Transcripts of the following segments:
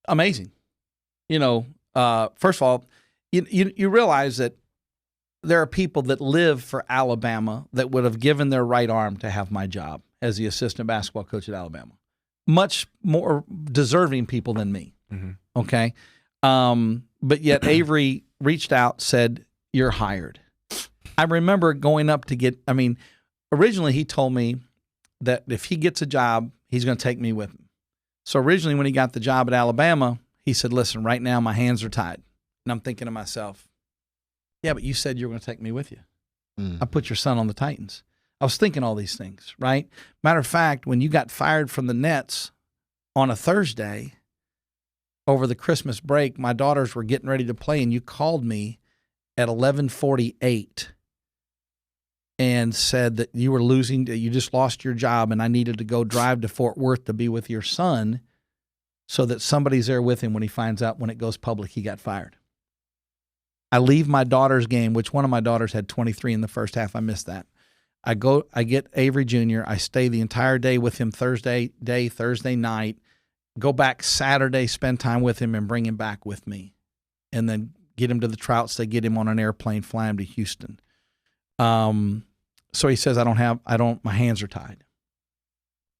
amazing. First of all, you realize that there are people that live for Alabama that would have given their right arm to have my job as the assistant basketball coach at Alabama. Much more deserving people than me. Mm-hmm. Okay. But yet Avery reached out, said, "You're hired." I remember going up to originally he told me that if he gets a job, he's going to take me with him. So originally when he got the job at Alabama, he said, "Listen, right now my hands are tied." And I'm thinking to myself, yeah, but you said you were going to take me with you. I put your son on the Titans. I was thinking all these things, right? Matter of fact, when you got fired from the Nets on a Thursday over the Christmas break, my daughters were getting ready to play, and you called me at 11:48 and said that you were losing, that you just lost your job, and I needed to go drive to Fort Worth to be with your son so that somebody's there with him when he finds out when it goes public he got fired. I leave my daughter's game, which one of my daughters had 23 in the first half. I missed that. I get Avery Jr. I stay the entire day with him Thursday night, go back Saturday, spend time with him, and bring him back with me. And then get him to the Trouts. They get him on an airplane, fly him to Houston. So he says, my hands are tied.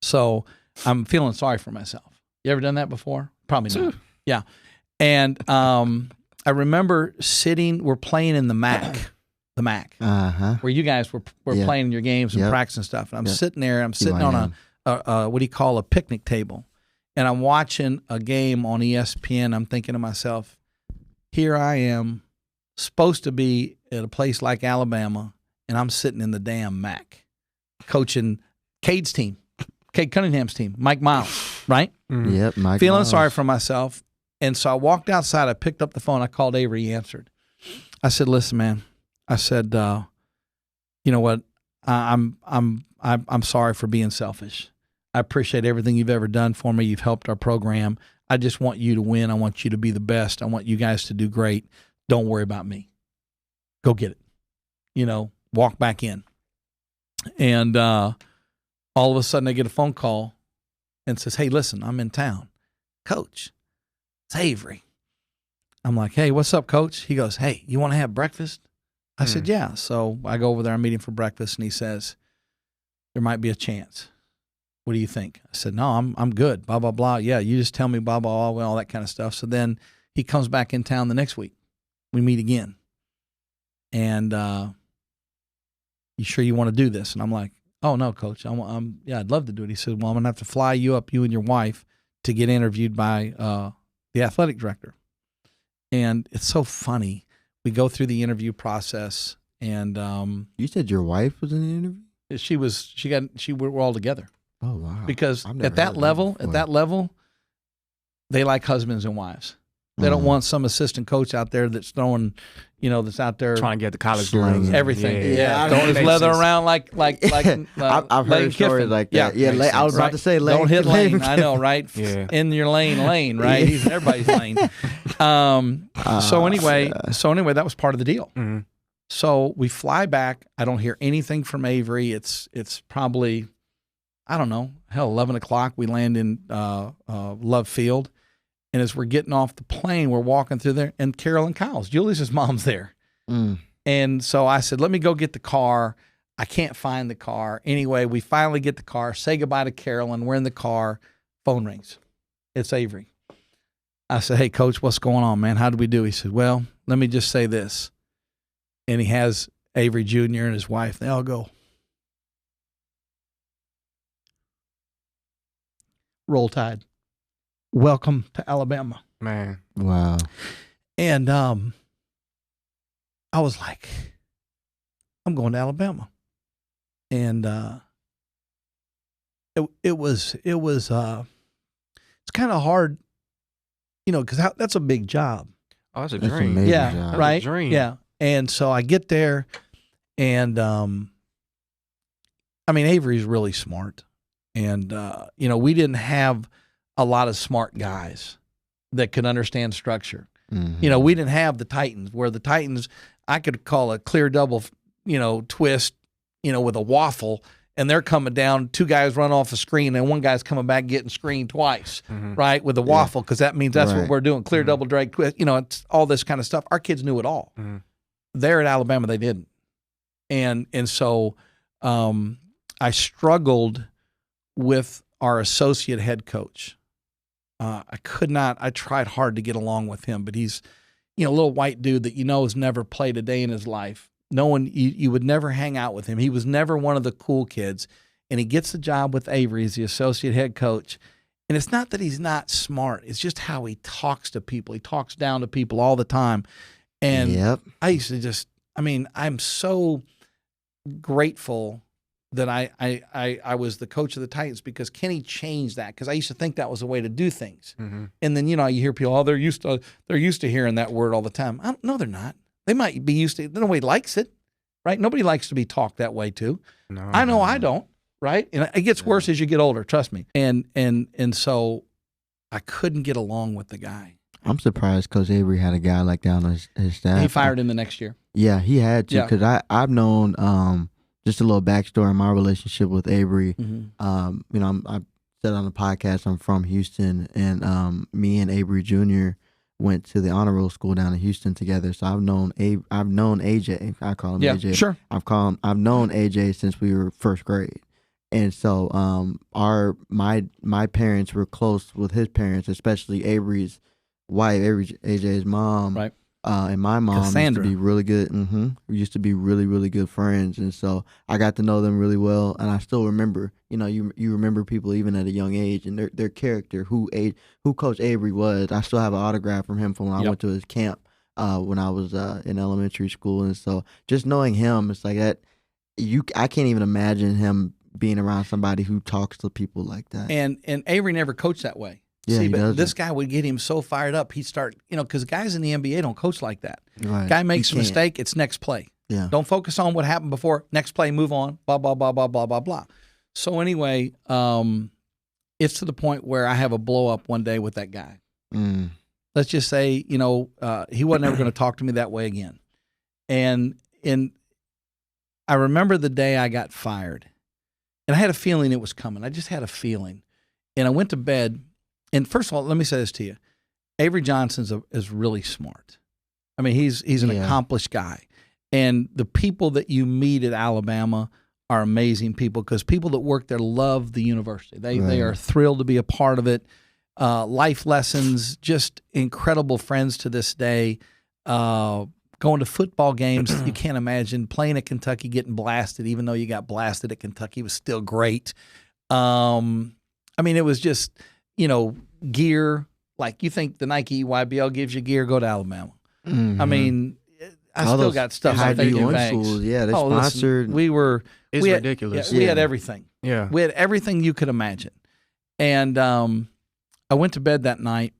So I'm feeling sorry for myself. You ever done that before? Probably not. Yeah. And I remember we're playing in the MAC, where you guys were playing your games and practicing stuff. And I'm sitting there, on a what do you call a picnic table. And I'm watching a game on ESPN. I'm thinking to myself, here I am, supposed to be at a place like Alabama, and I'm sitting in the damn MAC, coaching Cade's team, Cade Cunningham's team, Mike Miles, right? Mm-hmm. Yep, Mike Feeling Miles. sorry for myself. And so I walked outside. I picked up the phone. I called Avery. He answered. I said, "Listen, man." I said, "You know what? I'm sorry for being selfish. I appreciate everything you've ever done for me. You've helped our program. I just want you to win. I want you to be the best. I want you guys to do great. Don't worry about me. Go get it. Walk back in." And all of a sudden, I get a phone call and says, "Hey, listen, I'm in town, Coach. It's Avery." I'm like, "Hey, what's up, Coach?" He goes, "Hey, you want to have breakfast?" I said, "Yeah." So I go over there, I'm meeting for breakfast, and he says, "There might be a chance. What do you think?" I said, "No, I'm good, blah, blah, blah. Yeah, you just tell me, blah, blah, blah, all that kind of stuff." So then he comes back in town the next week. We meet again. And "You sure you want to do this?" And I'm like, "Oh, no, Coach. I'd love to do it." He said, "Well, I'm going to have to fly you up, you and your wife, to get interviewed by the athletic director." And it's so funny. We go through the interview process, and you said your wife was in the interview? We're all together. Oh, wow. Because at that level, they like husbands and wives. They don't want some assistant coach out there that's throwing, that's out there trying to get the college lane. Everything. Yeah. Throwing his leather around like I've heard stories like that. Yeah, I was about to say lane. Don't hit lane. I know, right? Yeah. In your lane, right? He's in everybody's lane. So anyway, that was part of the deal. Mm-hmm. So we fly back. I don't hear anything from Avery. It's probably, I don't know, 11 o'clock. We land in Love Field. And as we're getting off the plane, we're walking through there, and Carolyn Kyle's, Julius's mom's there. And so I said, "Let me go get the car." I can't find the car. Anyway, we finally get the car, say goodbye to Carolyn. We're in the car. Phone rings. It's Avery. I said, "Hey, Coach, what's going on, man? How did we do?" He said, "Well, let me just say this." And he has Avery Jr. and his wife. They all go, "Roll Tide. Welcome to Alabama." Man. Wow. And I was like, I'm going to Alabama. And it's kind of hard, because that's a big job. Oh, that's a dream. Yeah, job. right? That's a dream. Yeah. And so I get there, and Avery's really smart. And, we didn't have a lot of smart guys that could understand structure. Mm-hmm. We didn't have the Titans, where the Titans, I could call a clear double, twist, with a waffle, and they're coming down, 2 guys run off a screen, and one guy's coming back getting screened twice, right, with the waffle, because that means that's what we're doing, clear double drag, it's all this kind of stuff. Our kids knew it all. There at Alabama, they didn't. And so I struggled with our associate head coach. I tried hard to get along with him, but he's, a little white dude that has never played a day in his life. No one, you would never hang out with him. He was never one of the cool kids. And he gets the job with Avery as the associate head coach. And it's not that he's not smart. It's just how he talks to people. He talks down to people all the time. And I used to I'm so grateful that I was the coach of the Titans, because Kenny changed that, because I used to think that was the way to do things. And then, you hear people, they're used to hearing that word all the time. No, they're not. They might be used to, nobody likes it, right? Nobody likes to be talked that way to. No, I know I don't, right? And it gets worse as you get older, trust me. And so I couldn't get along with the guy. I'm surprised Coach Avery had a guy like that on his staff. He fired him the next year. Yeah, he had to, because I've known just a little backstory in my relationship with Avery. I said on the podcast I'm from Houston, and me and Avery Jr. went to the honor roll school down in Houston together. So I've known AJ. I call him AJ. Sure. I've known AJ since we were first grade. And so my parents were close with his parents, especially Avery's wife, AJ's mom. Right. And my mom Cassandra. used to be really good. We used to be really, really good friends. And so I got to know them really well. And I still remember, you remember people even at a young age and their character, who Coach Avery was. I still have an autograph from him from when I went to his camp when I was in elementary school. And so just knowing him, it's like that. I can't even imagine him being around somebody who talks to people like that. And Avery never coached that way. Yeah, see, but this guy would get him so fired up, he'd start, because guys in the NBA don't coach like that. Right. Guy makes a mistake, it's next play. Yeah. Don't focus on what happened before. Next play, move on, blah, blah, blah, blah, blah, blah, blah. So anyway, it's to the point where I have a blow up one day with that guy. Let's just say, he wasn't ever going to talk to me that way again. And I remember the day I got fired. And I had a feeling it was coming. I just had a feeling. And I went to bed. And first of all, let me say this to you. Avery Johnson is really smart. I mean, he's an accomplished guy. And the people that you meet at Alabama are amazing people, because people that work there love the university. They are thrilled to be a part of it. Life lessons, just incredible friends to this day. Going to football games, you can't imagine playing at Kentucky, getting blasted, even though you got blasted at Kentucky was still great. I mean, it was just, gear. Like, you think the Nike YBL gives you gear, go to Alabama. I mean, I still got stuff like that in bags. Yeah, they sponsored. It's ridiculous. We had everything. Yeah. We had everything you could imagine. And I went to bed that night,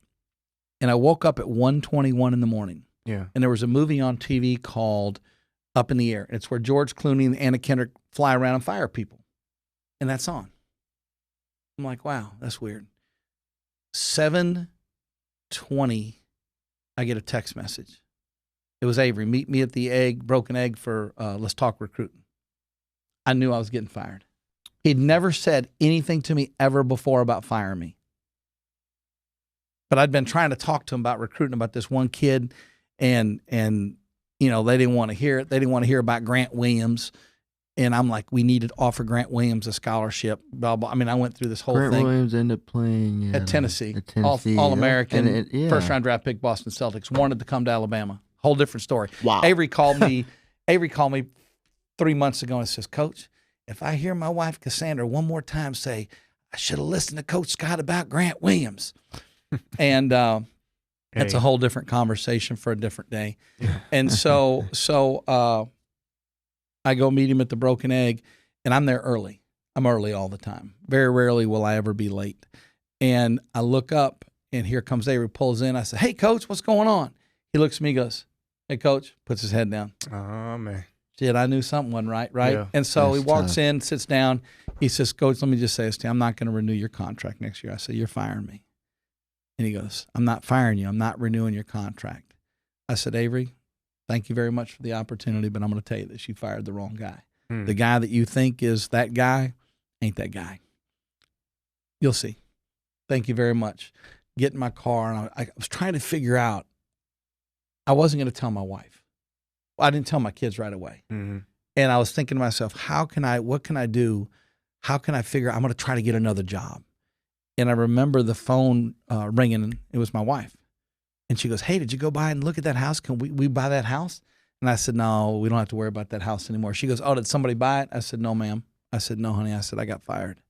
and I woke up at 1:21 in the morning. Yeah. And there was a movie on TV called Up in the Air. It's where George Clooney and Anna Kendrick fly around and fire people. And that's on. I'm like, wow, that's weird. 7:20, I get a text message. It was Avery. Meet me at the Broken Egg for Let's Talk Recruiting. I knew I was getting fired. He'd never said anything to me ever before about firing me. But I'd been trying to talk to him about recruiting, about this one kid, and they didn't want to hear it. They didn't want to hear about Grant Williams. And I'm like, we need to offer Grant Williams a scholarship, blah, blah. I mean, I went through this whole thing. Grant Williams ended up playing at Tennessee. All-American, first-round draft pick, Boston Celtics. Wanted to come to Alabama. Whole different story. Wow. Avery called me 3 months ago and says, Coach, if I hear my wife Cassandra one more time say, I should have listened to Coach Scott about Grant Williams. And that's a whole different conversation for a different day. And so I go meet him at the Broken Egg, and I'm there early. I'm early all the time. Very rarely will I ever be late. And I look up, and here comes Avery, pulls in. I say, hey, Coach, what's going on? He looks at me, goes, hey, Coach, puts his head down. Oh, man. Shit, I knew something wasn't right? Yeah. And so he walks tough. in, sits down. He says, Coach, let me just say this to you. I'm not going to renew your contract next year. I said, you're firing me. And he goes, I'm not firing you. I'm not renewing your contract. I said, Avery, thank you very much for the opportunity, but I'm going to tell you this. You fired the wrong guy. The guy that you think is that guy, ain't that guy. You'll see. Thank you very much. Get in my car, and I was trying to figure out. I wasn't going to tell my wife. Well, I didn't tell my kids right away. Mm-hmm. And I was thinking to myself, what can I do? How can I figure, I'm going to try to get another job. And I remember the phone ringing, and it was my wife. And she goes, hey, did you go by and look at that house? Can we buy that house? And I said, no, we don't have to worry about that house anymore. She goes, oh, did somebody buy it? I said, no, ma'am. I said, no, honey. I said, I got fired.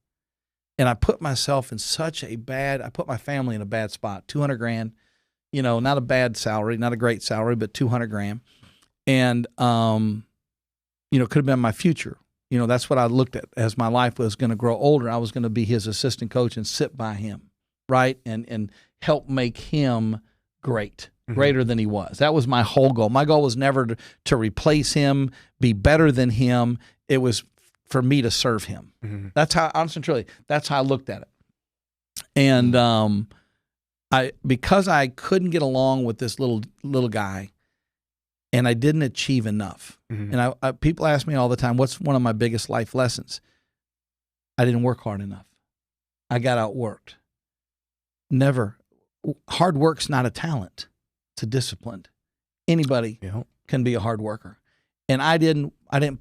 And I put myself in I put my family in a bad spot. $200,000, not a bad salary, not a great salary, but $200,000. And, could have been my future. That's what I looked at as my life was going to grow older. I was going to be his assistant coach and sit by him, right? And help make him greater than he was. That was my whole goal. My goal was never to replace him, be better than him. It was for me to serve him. Mm-hmm. That's how, honestly and truly, that's how I looked at it. And because I couldn't get along with this little guy, and I didn't achieve enough. Mm-hmm. And I people ask me all the time, what's one of my biggest life lessons? I didn't work hard enough. I got outworked. Never. Hard work's not a talent. It's a discipline. Anybody can be a hard worker. And I didn't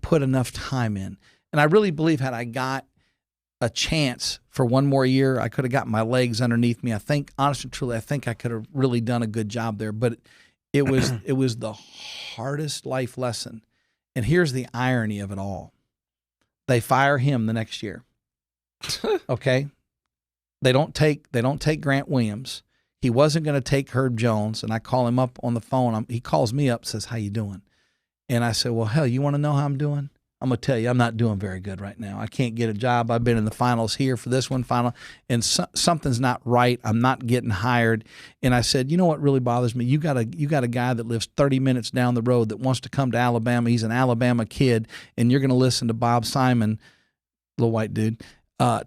put enough time in. And I really believe had I got a chance for one more year, I could have got my legs underneath me. I think, honestly and truly, I think I could have really done a good job there. But it was the hardest life lesson. And here's the irony of it all. They fire him the next year. Okay? They don't take Grant Williams. He wasn't going to take Herb Jones, and I call him up on the phone. He calls me up, says, how you doing? And I said, well, hell, you want to know how I'm doing? I'm going to tell you, I'm not doing very good right now. I can't get a job. I've been in the finals here for this one final, and something's not right. I'm not getting hired. And I said, you know what really bothers me? You got a guy that lives 30 minutes down the road that wants to come to Alabama. He's an Alabama kid, and you're going to listen to Bob Simon, little white dude,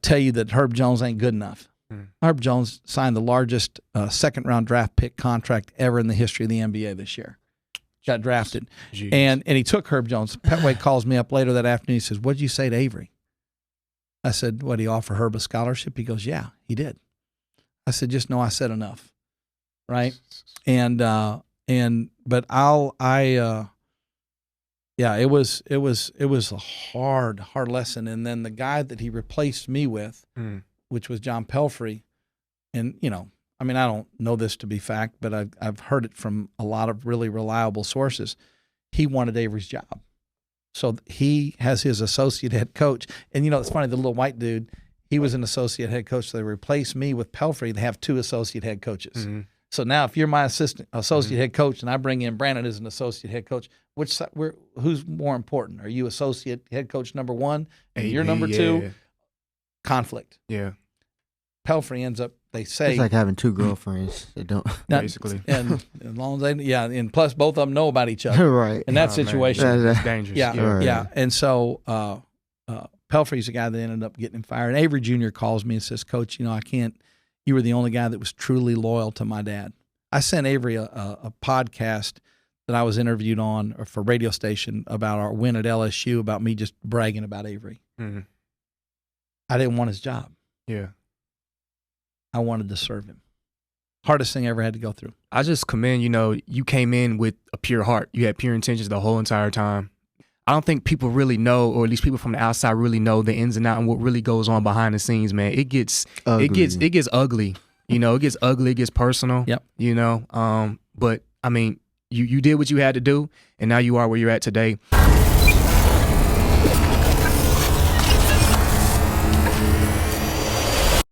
tell you that Herb Jones ain't good enough. Herb Jones signed the largest second-round draft pick contract ever in the history of the NBA this year. Got drafted. Jeez. And he took Herb Jones. Petway calls me up later that afternoon. He says, what did you say to Avery? I said, what, did he offer Herb a scholarship? He goes, yeah, he did. I said, just know I said enough. Right? It was a hard lesson. And then the guy that he replaced me with, which was John Pelfrey, and, I don't know this to be fact, but I've heard it from a lot of really reliable sources. He wanted Avery's job. So he has his associate head coach. And, it's funny, the little white dude, he was an associate head coach. So they replaced me with Pelfrey. They have two associate head coaches. Mm-hmm. So now if you're my associate head coach and I bring in Brandon as an associate head coach, who's more important? Are you associate head coach number one and you're number two? Conflict. Yeah. Pelfrey ends up, they say, it's like having two girlfriends that don't basically. And as long as and plus both of them know about each other. Right. In that situation. It's dangerous. Yeah. Right. Yeah. And so Pelfrey's the guy that ended up getting him fired. And Avery Jr. calls me and says, Coach, you were the only guy that was truly loyal to my dad. I sent Avery a podcast that I was interviewed on or for radio station about our win at LSU, about me just bragging about Avery. Mm-hmm. I didn't want his job. Yeah. I wanted to serve him. Hardest thing I ever had to go through. I just commend, you came in with a pure heart. You had pure intentions the whole entire time. I don't think people really know, or at least people from the outside really know the ins and outs and what really goes on behind the scenes, man. It gets ugly. It gets ugly. It gets ugly, it gets personal. Yep. But you did what you had to do, and now you are where you're at today.